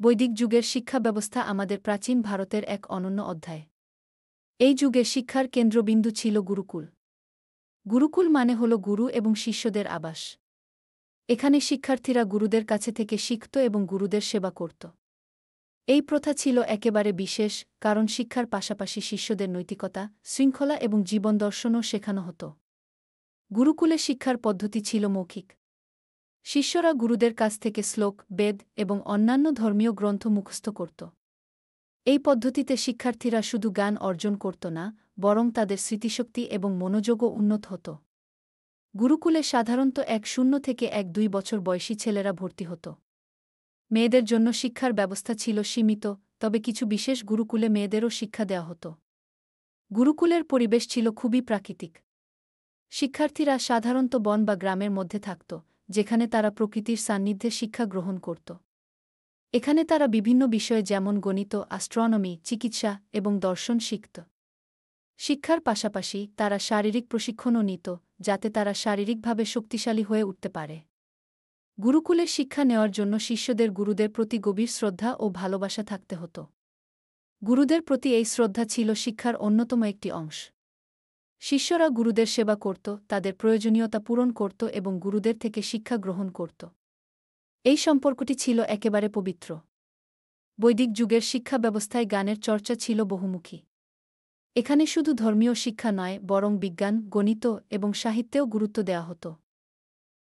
বৈদিক যুগের শিক্ষা ব্যবস্থা আমাদের প্রাচীন ভারতের এক অনন্য অধ্যায়। এই যুগে শিক্ষার কেন্দ্রবিন্দু ছিল গুরুকুল। গুরুকুল মানে হল গুরু এবং শিষ্যদের আবাস। এখানে শিক্ষার্থীরা গুরুদের কাছে থেকে শিখত এবং গুরুদের সেবা করত। এই প্রথা ছিল একেবারে বিশেষ, কারণ শিক্ষার পাশাপাশি শিষ্যদের নৈতিকতা, শৃঙ্খলা এবং জীবন দর্শনও শেখানো হতো। গুরুকুলে শিক্ষার পদ্ধতি ছিল মৌখিক। শিষ্যরা গুরুদের কাছ থেকে শ্লোক, বেদ এবং অন্যান্য ধর্মীয় গ্রন্থ মুখস্থ করত। এই পদ্ধতিতে শিক্ষার্থীরা শুধু জ্ঞান অর্জন করত না, বরং তাদের স্মৃতিশক্তি এবং মনোযোগও উন্নত হতো। গুরুকুলে সাধারণত 1 থেকে 2 বছর বয়সী ছেলেরা ভর্তি হতো। মেয়েদের জন্য শিক্ষার ব্যবস্থা ছিল সীমিত, তবে কিছু বিশেষ গুরুকুলে মেয়েদেরও শিক্ষা দেওয়া হতো। গুরুকুলের পরিবেশ ছিল খুবই প্রাকৃতিক। শিক্ষার্থীরা সাধারণত বন বা গ্রামের মধ্যে থাকত, যেখানে তারা প্রকৃতির সান্নিধ্যে শিক্ষা গ্রহণ করত। এখানে তারা বিভিন্ন বিষয়ে যেমন গণিত, অ্যাস্ট্রোনমি, চিকিৎসা এবং দর্শন শিখত। শিক্ষার পাশাপাশি তারা শারীরিক প্রশিক্ষণও নিত, যাতে তারা শারীরিকভাবে শক্তিশালী হয়ে উঠতে পারে। গুরুকুলে শিক্ষা নেওয়ার জন্য শিষ্যদের গুরুদের প্রতি গভীর শ্রদ্ধা ও ভালোবাসা থাকতে হতো। গুরুদের প্রতি এই শ্রদ্ধা ছিল শিক্ষার অন্যতম একটি অংশ। শিষ্যরা গুরুদের সেবা করত, তাদের প্রয়োজনীয়তা পূরণ করত এবং গুরুদের থেকে শিক্ষা গ্রহণ করত। এই সম্পর্কটি ছিল একেবারে পবিত্র। বৈদিক যুগের শিক্ষা ব্যবস্থায় জ্ঞানের চর্চা ছিল বহুমুখী। এখানে শুধু ধর্মীয় শিক্ষা নয়, বরং বিজ্ঞান, গণিত এবং সাহিত্যেও গুরুত্ব দেওয়া হতো।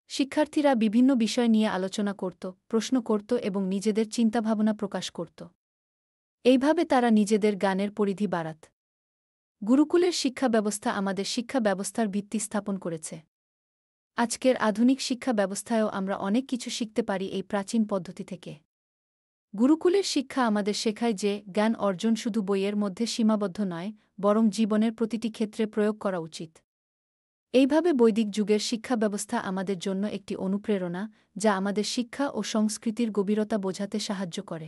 শিক্ষার্থীরা বিভিন্ন বিষয় নিয়ে আলোচনা করত, প্রশ্ন করত এবং নিজেদের চিন্তাভাবনা প্রকাশ করত। এইভাবে তারা নিজেদের জ্ঞানের পরিধি বাড়াত। গুরুকুলের শিক্ষা ব্যবস্থা আমাদের শিক্ষা ব্যবস্থার ভিত্তি স্থাপন করেছে। আজকের আধুনিক শিক্ষা ব্যবস্থায়ও আমরা অনেক কিছু শিখতে পারি এই প্রাচীন পদ্ধতি থেকে। গুরুকুলের শিক্ষা আমাদের শেখায় যে জ্ঞান অর্জন শুধু বইয়ের মধ্যে সীমাবদ্ধ নয়, বরং জীবনের প্রতিটি ক্ষেত্রে প্রয়োগ করা উচিত। এইভাবে বৈদিক যুগের শিক্ষা ব্যবস্থা আমাদের জন্য একটি অনুপ্রেরণা, যা আমাদের শিক্ষা ও সংস্কৃতির গভীরতা বোঝাতে সাহায্য করে।